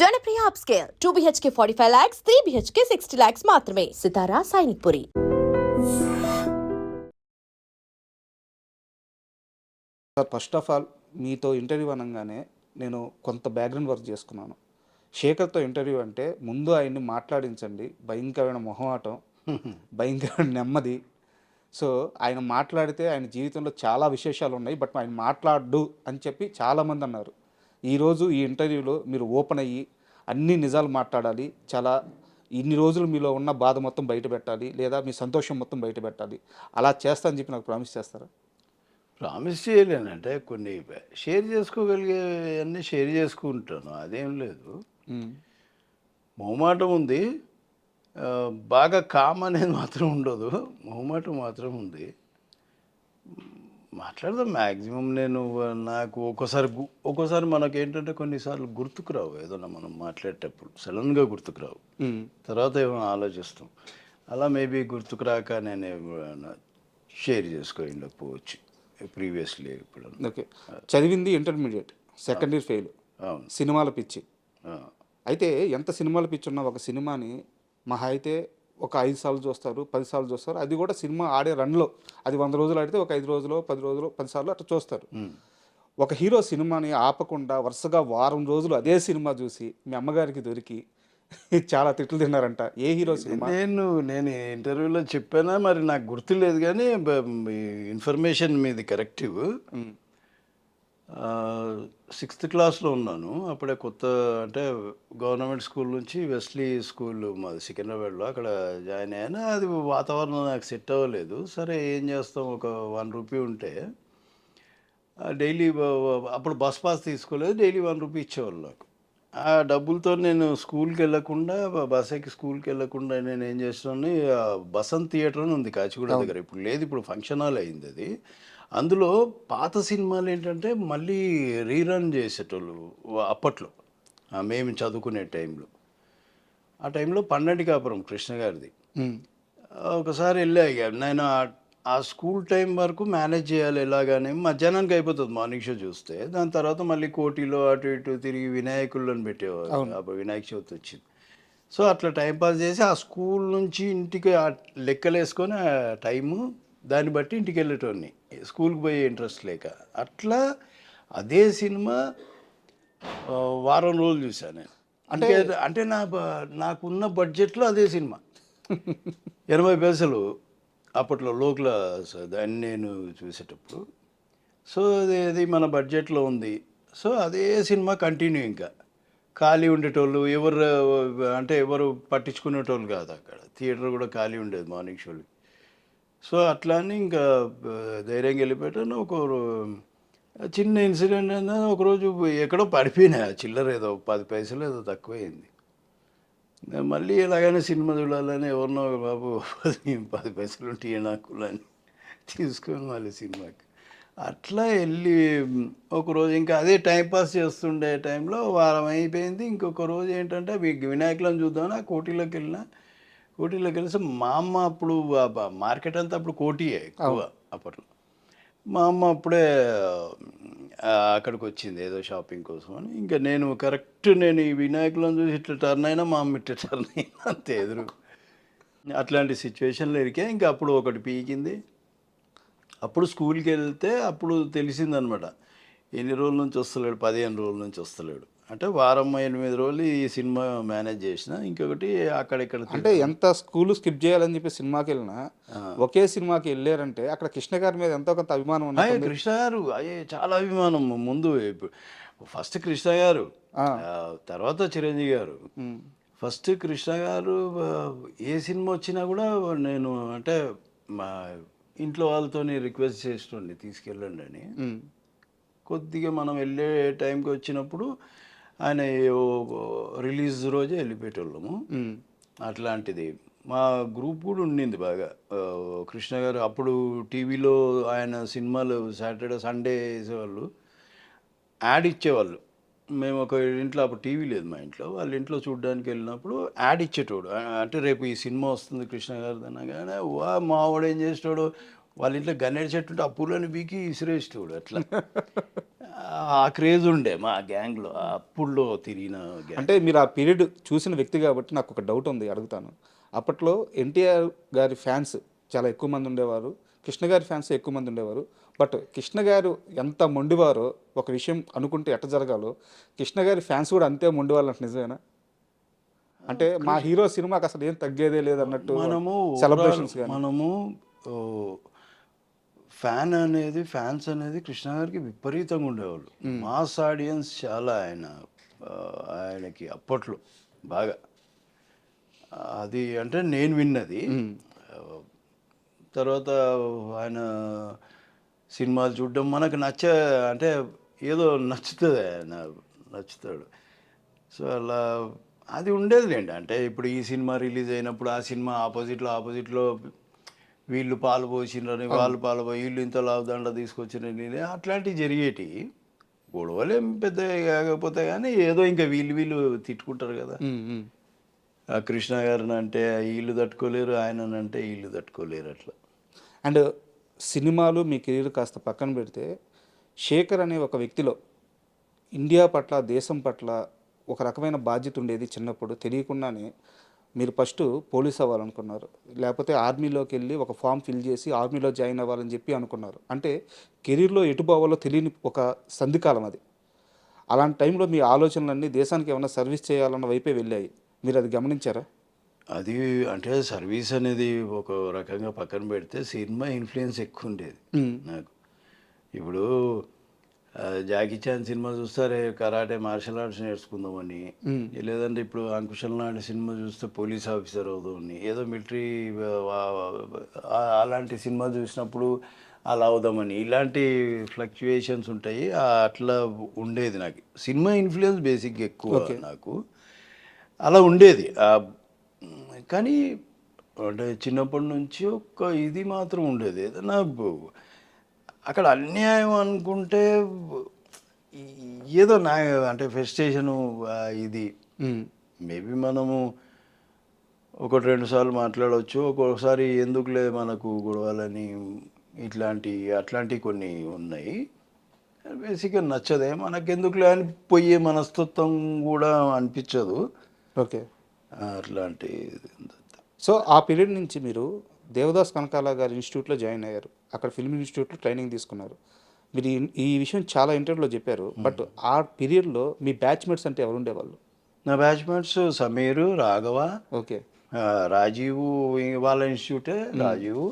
Janapriya upscale 2 BHK 45 lakhs, 3 BHK 60 lakhs మాత్రమే. Sitara Sainikpuri. Sir, first of all మీతో interview అనగానే నేను కొంత బ్యాక్గ్రౌండ్ వర్క్ చేసుకున్నాను. శేఖర్తో ఇంటర్వ్యూ అంటే ముందు ఆయన్ని మాట్లాడించండి. భయంకరమైన మొహమాటం, భయంకరమైన నెమ్మది. సో ఆయన మాట్లాడితే ఆయన జీవితంలో చాలా విశేషాలు ఉన్నాయి, బట్ ఆయన మాట్లాడు అని చెప్పి చాలామంది అన్నారు. ఈరోజు ఈ ఇంటర్వ్యూలో మీరు ఓపెన్ అయ్యి అన్ని నిజాలు మాట్లాడాలి. చాలా ఇన్ని రోజులు మీలో ఉన్న బాధ మొత్తం బయట పెట్టాలి, లేదా మీ సంతోషం మొత్తం బయట పెట్టాలి. అలా చేస్తా అని చెప్పి నాకు ప్రామిస్ చేస్తారా? ప్రామిస్ చేయలేనంటే కొన్ని షేర్ చేసుకోగలిగే అన్నీ షేర్ చేసుకుంటాను, అదేం లేదు. మొహమాటం ఉంది, బాగా కామ్ అనేది మాత్రం ఉండదు, మొహమాటం మాత్రం ఉంది. మాట్లాడదాం మ్యాక్సిమం. నేను నాకు ఒక్కోసారి మనకు ఏంటంటే కొన్నిసార్లు గుర్తుకు రావు, ఏదన్నా మనం మాట్లాడేటప్పుడు సడన్గా గుర్తుకు రావు, తర్వాత ఏమైనా ఆలోచిస్తాం. అలా మేబీ గుర్తుకు రాక నేను షేర్ చేసుకోకపోవచ్చు ప్రీవియస్లీ. ఇప్పుడు ఓకే, చదివింది ఇంటర్మీడియట్, సెకండ్ ఇయర్ ఫెయిల్, సినిమాల పిచ్చి. అయితే ఎంత సినిమాల పిచ్చి ఉన్నా ఒక సినిమాని మహా అయితే ఒక 5 సార్లు చూస్తారు, 10 సార్లు చూస్తారు. అది కూడా సినిమా ఆడే రన్లో అది 100 రోజులు ఆడితే ఒక 5 రోజులు, 10 రోజులు, 10 సార్లు అట్లా చూస్తారు. ఒక హీరో సినిమాని ఆపకుండా వరుసగా వారం రోజులు అదే సినిమా చూసి మీ అమ్మగారికి దొరికి చాలా తిట్లు తిన్నారంట. ఏ హీరో సినిమా? నేను ఇంటర్వ్యూలో చెప్పానా మరి నాకు గుర్తులేదు, కానీ ఇన్ఫర్మేషన్ మీది కరెక్టివ్. 6th క్లాస్లో ఉన్నాను అప్పుడే, కొత్త అంటే గవర్నమెంట్ స్కూల్ నుంచి వెస్లీ స్కూల్ మాది సికింద్రాబాద్లో, అక్కడ జాయిన్ అయ్యాను. అది వాతావరణం నాకు సెట్ అవ్వలేదు. సరే ఏం చేస్తాం, ఒక 1 రూపీ ఉంటే డైలీ, అప్పుడు బస్ పాస్ తీసుకోలేదు, డైలీ 1 రూపీ ఇచ్చేవాళ్ళు నాకు. ఆ డబ్బులతో నేను స్కూల్కి వెళ్ళకుండా, బస్ ఎక్కి స్కూల్కి వెళ్ళకుండా నేను ఏం చేస్తున్నాను, బసంత్ థియేటర్ అని ఉంది కాచిగూడ దగ్గర, ఇప్పుడు లేదు, ఇప్పుడు ఫంక్షన్ హాల్ అయింది అది. అందులో పాత సినిమాలు ఏంటంటే మళ్ళీ రీరన్ చేసేటోళ్ళు అప్పట్లో, మేము చదువుకునే టైంలో. ఆ టైంలో పన్నెండు కాపురం కృష్ణ గారిది. ఒకసారి వెళ్ళా, నేను ఆ స్కూల్ టైం వరకు మేనేజ్ చేయాలి ఎలాగానే, మధ్యాహ్నానికి అయిపోతుంది మార్నింగ్ షో చూస్తే. దాని తర్వాత మళ్ళీ కోటిలో అటు ఇటు తిరిగి వినాయకులను పెట్టేవారు, అప్పుడు వినాయక చవితి వచ్చింది. సో అట్లా టైంపాస్ చేసి ఆ స్కూల్ నుంచి ఇంటికి లెక్కలేసుకొని ఆ టైము దాన్ని బట్టి ఇంటికి వెళ్ళేటోడిని, స్కూల్కి పోయే ఇంట్రెస్ట్ లేక. అట్లా అదే సినిమా వారం రోజులు చూశాను నేను. అంటే నాకున్న బడ్జెట్లో అదే సినిమా 80 పైసలు అప్పట్లో లోకల్ దాన్ని నేను చూసేటప్పుడు. సో అది మన బడ్జెట్లో ఉంది. సో అదే సినిమా కంటిన్యూ. ఇంకా ఖాళీ ఉండేటోళ్ళు ఎవరు పట్టించుకునేటోళ్ళు కాదు, అక్కడ థియేటర్ కూడా ఖాళీ ఉండేది మార్నింగ్ షోలు. సో అట్లా అని ఇంకా ధైర్యంగా వెళ్ళిపోయాను. ఒక చిన్న ఇన్సిడెంట్ అయినా, ఒకరోజు ఎక్కడో పడిపోయినా చిల్లర ఏదో 10 పైసలు ఏదో తక్కువైంది. మళ్ళీ ఎలాగైనా సినిమా చూడాలని ఎవరినో, బాబు 10 పైసలు ఉంటే నాకు అని తీసుకొని మళ్ళీ సినిమాకి అట్లా వెళ్ళి ఒకరోజు ఇంకా అదే టైంపాస్ చేస్తుండే టైంలో వారం అయిపోయింది. ఇంకొక రోజు ఏంటంటే వినాయకులను చూద్దామని ఆ కోటిలోకి వెళ్తే మా అమ్మ అప్పుడు మార్కెట్ అంతా అప్పుడు కోటియే ఎక్కువ అప్పట్లో. మా అమ్మ అప్పుడే అక్కడికి వచ్చింది ఏదో షాపింగ్ కోసం అని. ఇంకా నేను ఈ వినాయకులను చూసి ఇట్లా టర్న్ అయినా, మా అమ్మ ఇట్లా టర్న్ అయినా, అంతే ఎదురు. అట్లాంటి సిచ్యువేషన్లో ఇరికే. ఇంకా అప్పుడు ఒకటి పీకింది. అప్పుడు స్కూల్కి వెళ్తే అప్పుడు తెలిసిందనమాట, ఎన్ని రోజుల నుంచి వస్తలేడు, 15 రోజుల నుంచి వస్తలేడు. అంటే వారం 8 రోజులు ఈ సినిమా మేనేజ్ చేసిన. ఇంకొకటి అక్కడిక్కడ అంటే ఎంత స్కూల్ స్కిప్ చేయాలని చెప్పి సినిమాకి వెళ్ళినా, ఒకే సినిమాకి వెళ్ళారంటే అక్కడ కృష్ణ గారి మీద ఎంతో కొంత అభిమానం ఉంది. కృష్ణ గారు చాలా అభిమానం. ముందు ఫస్ట్ కృష్ణ గారు, తర్వాత చిరంజీవి గారు. ఫస్ట్ కృష్ణ గారు ఏ సినిమా వచ్చినా కూడా నేను అంటే మా ఇంట్లో వాళ్ళతో రిక్వెస్ట్ చేస్తుండే తీసుకెళ్ళండి అని. కొద్దిగా మనం వెళ్ళే టైంకి వచ్చినప్పుడు ఆయన రిలీజ్ రోజే వెళ్ళిపోయేటోళ్ళము. అట్లాంటిది మా గ్రూప్ కూడా ఉండింది బాగా. కృష్ణ గారు అప్పుడు టీవీలో ఆయన సినిమాలు సాటర్డే సండే వేసేవాళ్ళు, యాడ్ ఇచ్చేవాళ్ళు. మేము ఒక ఇంట్లో, అప్పుడు టీవీ లేదు మా ఇంట్లో, వాళ్ళ ఇంట్లో చూడడానికి వెళ్ళినప్పుడు యాడ్ ఇచ్చేటోడు. అంటే రేపు ఈ సినిమా వస్తుంది కృష్ణ గారు అనగానే, మా వాడు ఏం చేసేటోడు, వాళ్ళ ఇంట్లో గన్నేరు చెట్టు ఉంటే ఆ పూలని బీకి ఇసిరేసేటోడు అట్లా. ఆ క్రేజ్ ఉండే మా గ్యాంగ్లో అప్పుడులో తిరిగిన గ్యాంగ్. అంటే మీరు ఆ పీరియడ్ చూసిన వ్యక్తి కాబట్టి నాకు ఒక డౌట్ ఉంది, అడుగుతాను. అప్పట్లో ఎన్టీఆర్ గారి ఫ్యాన్స్ చాలా ఎక్కువ మంది ఉండేవారు, కృష్ణ గారి ఫ్యాన్స్ ఎక్కువ మంది ఉండేవారు. బట్ కృష్ణ గారు ఎంత మొండివారో, ఒక విషయం అనుకుంటే ఎట్ట జరగాలో కృష్ణ గారి ఫ్యాన్స్ కూడా అంతే మొండివాళ్ళు అంటే నిజమేనా? అంటే మా హీరో సినిమాకి అసలు ఏం తగ్గేదే లేదన్నట్టు మనము సెలబ్రేషన్స్ కానీ. మనము ఫ్యాన్స్ అనేది కృష్ణ గారికి విపరీతంగా ఉండేవాళ్ళు. మాస్ ఆడియన్స్ చాలా ఆయనకి అప్పట్లో బాగా. అది అంటే నేను విన్నది. తర్వాత ఆయన సినిమాలు చూడడం మనకు అంటే ఏదో నచ్చుతుంది, ఆయన నచ్చుతాడు. సో అలా అది ఉండేదిలేండి. అంటే ఇప్పుడు ఈ సినిమా రిలీజ్ అయినప్పుడు ఆ సినిమా ఆపోజిట్లో వీళ్ళు పాలు పోసిండ్రని, వాళ్ళు పాలు పోయి వీళ్ళు ఇంత లాభదండ తీసుకొచ్చిరని అట్లాంటివి జరిగేటివి. గొడవలు ఏం పెద్ద కాకపోతే కానీ ఏదో ఇంకా వీళ్ళు తిట్టుకుంటారు కదా. ఆ కృష్ణ గారిని అంటే వీళ్ళు తట్టుకోలేరు, ఆయనంటే వీళ్ళు తట్టుకోలేరు అట్లా. అండ్ సినిమాలు మీ కెరీర్ కాస్త పక్కన పెడితే, శేఖర్ అనే ఒక వ్యక్తిలో ఇండియా పట్ల, దేశం పట్ల ఒక రకమైన బాధ్యత ఉండేది. చిన్నప్పుడు తెలియకుండానే మీరు ఫస్ట్ పోలీస్ అవ్వాలనుకున్నారు, లేకపోతే ఆర్మీలోకి వెళ్ళి ఒక ఫామ్ ఫిల్ చేసి ఆర్మీలో జాయిన్ అవ్వాలని చెప్పి అనుకున్నారు. అంటే కెరీర్లో ఎటు పోవాలో తెలియని ఒక సంధికాలం అది. అలాంటి టైంలో మీ ఆలోచనలన్నీ దేశానికి ఏమైనా సర్వీస్ చేయాలన్న వైపే వెళ్ళాయి. మీరు అది గమనించారా? అది అంటే సర్వీస్ అనేది ఒక రకంగా పక్కన పెడితే సినిమా ఇన్ఫ్లుయెన్స్ ఎక్కువ ఉండేది నాకు. ఇప్పుడు జాకీ చాన్ సినిమా చూస్తారే కరాటే మార్షల్ ఆర్ట్స్ నేర్చుకుందామని, లేదంటే ఇప్పుడు అంకుశల్ నాయుడు సినిమా చూస్తే పోలీస్ ఆఫీసర్ అవుదామని, ఏదో మిలిటరీ అలాంటి సినిమా చూసినప్పుడు అలా అవుదామని, ఇలాంటి ఫ్లక్చుయేషన్స్ ఉంటాయి. అట్లా ఉండేది నాకు. సినిమా ఇన్ఫ్లుయెన్స్ బేసిక్గా ఎక్కువ నాకు అలా ఉండేది. కానీ అంటే చిన్నప్పటి నుంచి ఒక ఇది మాత్రం ఉండేది, ఏదైనా అక్కడ అన్యాయం అనుకుంటే ఏదో అంటే ఫ్రస్ట్రేషను ఇది మేబీ మనము 1-2 సార్లు మాట్లాడవచ్చు, ఒక్కొక్కసారి ఎందుకులే మనకు గొడవలని అట్లాంటివి కొన్ని ఉన్నాయి. బేసిక్గా నచ్చదే, మనకెందుకులే అని పోయే మనస్తత్వం కూడా అనిపించదు. ఓకే. అట్లాంటి. సో ఆ పీరియడ్ నుంచి మీరు దేవదాస్ కనకాల గారి ఇన్స్టిట్యూట్లో జాయిన్ అయ్యారు, అక్కడ ఫిల్మ్ ఇన్స్టిట్యూట్లో ట్రైనింగ్ తీసుకున్నారు. మీరు ఈ విషయం చాలా ఇంటర్వ్యూలో చెప్పారు. బట్ ఆ పీరియడ్లో మీ బ్యాచ్మేట్స్ అంటే ఎవరు ఉండేవాళ్ళు? నా బ్యాచ్మేట్స్ సమీరు, రాఘవ, ఓకే, రాజీవ్ వాళ్ళ ఇన్స్టిట్యూటే. రాజీవ్,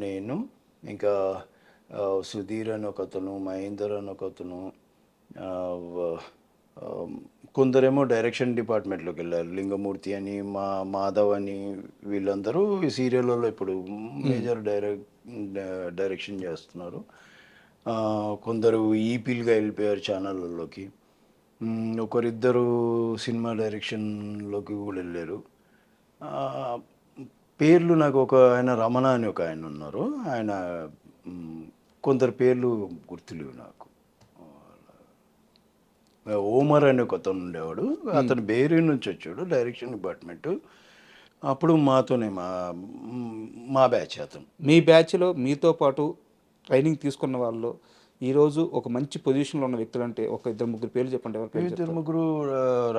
నేను, ఇంకా సుధీర్ అని ఒకతను, మహేందర్ అని ఒకతను, కొందరేమో డైరెక్షన్ డిపార్ట్మెంట్లోకి వెళ్ళారు, లింగమూర్తి అని, మాధవ్ అని. వీళ్ళందరూ ఈ సీరియల్లో ఇప్పుడు మేజర్ డైరెక్షన్ చేస్తున్నారు. కొందరు ఈపీలుగా వెళ్ళిపోయారు ఛానళ్ళలోకి. ఒకరిద్దరు సినిమా డైరెక్షన్లోకి కూడా వెళ్ళారు. పేర్లు నాకు ఆయన రమణ అని ఒక ఆయన ఉన్నారు, ఆయన కొందరు పేర్లు గుర్తులేవు నాకు. ఓమర్ అని ఒక అతను ఉండేవాడు, అతను బేరీ నుంచి వచ్చాడు డైరెక్షన్ డిపార్ట్మెంటు. అప్పుడు మాతోనే మా బ్యాచ్ అతను. మీ బ్యాచ్లో మీతో పాటు ట్రైనింగ్ తీసుకున్న వాళ్ళు ఈరోజు ఒక మంచి పొజిషన్లో ఉన్న వ్యక్తులు అంటే ఒక 2-3 పేర్లు చెప్పండి. ఎవరి పేరు? 2-3.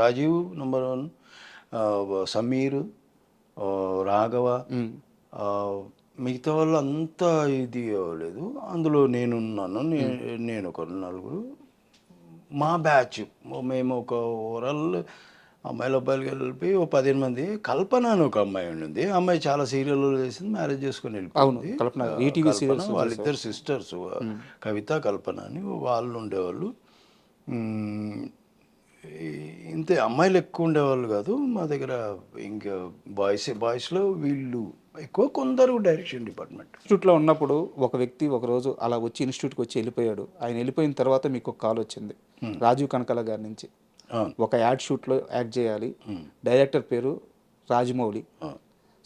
రాజీవ్ నంబర్ 1, సమీర్, రాఘవ, మిగతా వాళ్ళు అంతా ఇది అవ్వలేదు. అందులో నేనున్నాను, నేను ఒక 4. మా బ్యాచ్ మేము ఒక ఓవరాల్ అమ్మాయిలు అబ్బాయిలు కలిపి ఓ 15 మంది. కల్పన అని ఒక అమ్మాయి ఉండింది, అమ్మాయి చాలా సీరియల్లో చేసింది, మ్యారేజ్ చేసుకుని వెళ్ళిపోయింది. వాళ్ళిద్దరు సిస్టర్స్, కవిత, కల్పన అని వాళ్ళు ఉండేవాళ్ళు. ఇంతే, అమ్మాయిలు ఎక్కువ ఉండేవాళ్ళు కాదు మా దగ్గర. ఇంకా బాయ్స్లో వీళ్ళు ఎక్కువ, కొందరు డైరెక్షన్ డిపార్ట్మెంట్. ఇన్స్టిట్యూట్లో ఉన్నప్పుడు ఒక వ్యక్తి ఒకరోజు అలా వచ్చి ఇన్స్టిట్యూట్కి వచ్చి వెళ్ళిపోయాడు. ఆయన వెళ్ళిపోయిన తర్వాత మీకు ఒక కాల్ వచ్చింది రాజీవ్ కనకాల గారి నుంచి, ఒక యాడ్ షూట్లో యాక్ట్ చేయాలి, డైరెక్టర్ పేరు రాజమౌళి,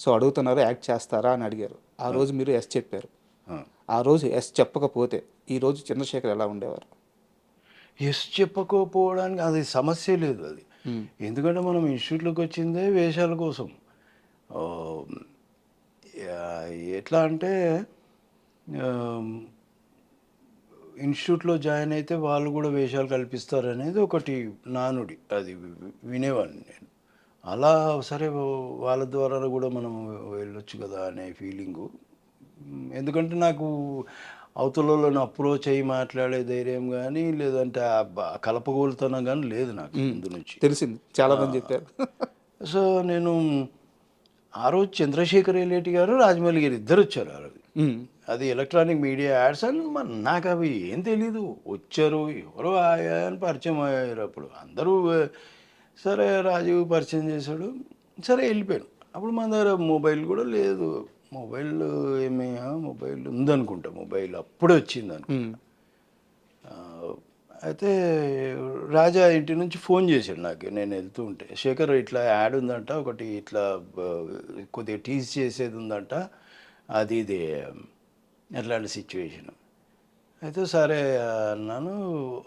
సో అడుగుతున్నారు యాక్ట్ చేస్తారా అని అడిగారు. ఆ రోజు మీరు ఎస్ చెప్పారు. ఆ రోజు ఎస్ చెప్పకపోతే ఈరోజు చంద్రశేఖర్ ఎలా ఉండేవారు? ఎస్ చెప్పకపోవడానికి అది సమస్య లేదు అది. ఎందుకంటే మనం ఇన్స్టిట్యూట్లోకి వచ్చిందే వేషాల కోసం. ఎట్లా అంటే ఇన్స్టిట్యూట్లో జాయిన్ అయితే వాళ్ళు కూడా వేషాలు కల్పిస్తారు అనేది ఒకటి నానుడి, అది వినేవాడిని నేను. అలా సరే వాళ్ళ ద్వారా కూడా మనం వెళ్ళొచ్చు కదా అనే ఫీలింగు. ఎందుకంటే నాకు అవతలలో అప్రోచ్ అయ్యి మాట్లాడే ధైర్యం కానీ లేదంటే ఆ కలపగోలుతనం కానీ లేదు నాకు ముందు నుంచి. తెలిసింది, చాలా మంది చెప్పారు. సో నేను ఆ రోజు చంద్రశేఖర్ ఎలేటి గారు, రాజమౌళి గారు ఇద్దరు వచ్చారు ఆ రోజు. అది ఎలక్ట్రానిక్ మీడియా యాడ్స్ అని నాకు అవి ఏం తెలీదు. వచ్చారు, ఎవరో ఆయా అని పరిచయం అయ్యారు. అప్పుడు అందరూ సరే రాజీవ్ పరిచయం చేశాడు, సరే వెళ్ళిపోయాను. అప్పుడు మన దగ్గర మొబైల్ కూడా లేదు. మొబైల్ మొబైల్ ఉందనుకుంటా, మొబైల్ అప్పుడే వచ్చింది అనుకుంటా. అయితే రాజా ఇంటి నుంచి ఫోన్ చేశాడు నాకు, నేను వెళ్తూ ఉంటే, శేఖర్ ఇట్లా యాడ్ ఉందంట, ఒకటి ఇట్లా కొద్దిగా టీజ్ చేసేది ఉందంట, అది ఇది ఎట్లాంటి సిచ్యువేషన్. అయితే సరే అన్నాను,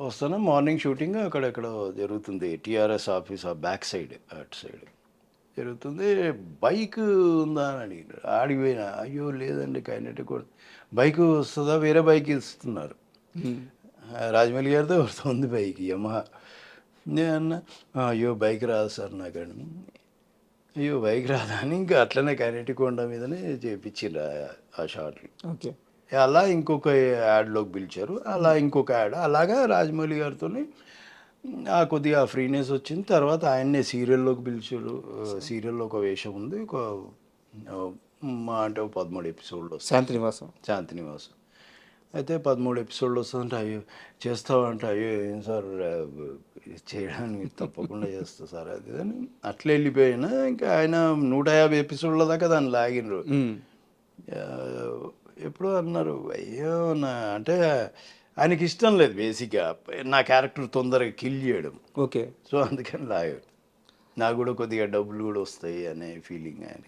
వస్తాను. మార్నింగ్ షూటింగ్ అక్కడెక్కడ జరుగుతుంది, టీఆర్ఎస్ ఆఫీస్ ఆ బ్యాక్ సైడ్ అటు సైడ్ జరుగుతుంది. బైక్ ఉందా అని అడిగారు. ఆడిపోయినా, అయ్యో లేదండి కైనెటిక్ కూడా. బైక్ వస్తుందా, వేరే బైక్ ఇస్తున్నారు, రాజమౌళి గారితో ఉంది బైక్ యమహా. నేను అన్నా, అయ్యో బైక్ రాదు సార్ నాకండి. అయ్యో బైక్ రాదా అని ఇంకా అట్లనే కైనెటిక్ హోండా మీదనే చేయించారు ఆ షాట్లు. ఓకే, అలా ఇంకొక యాడ్లోకి పిలిచారు, అలా ఇంకొక యాడ్, అలాగా రాజమౌళి గారితో కొద్దిగా ఫ్రీనెస్ వచ్చింది. తర్వాత ఆయన్నే సీరియల్లోకి పిలిచారు. సీరియల్లో ఒక వేషం ఉంది, ఒక మా అంటే 13 ఎపిసోడ్లు వస్తాయి, శాంతినివాసం. శాంతినివాసం. అయితే 13 ఎపిసోడ్లు వస్తుందంటే, అయ్యో చేస్తావంటే, అయ్యో ఏం సార్ చేయడానికి తప్పకుండా చేస్తా సార్ అది అని అట్లా వెళ్ళిపోయినా. ఇంకా ఆయన 150 ఎపిసోడ్ల దాకా దాన్ని లాగినరు. ఎప్పుడో అన్నారు, అయ్యో అంటే ఆయనకి ఇష్టం లేదు బేసిక్గా నా క్యారెక్టర్ తొందరగా కిల్ చేయడం. ఓకే, సో అందుకని లాగాడు. నాకు కూడా కొద్దిగా డబ్బులు కూడా వస్తాయి అనే ఫీలింగ్ ఆయన.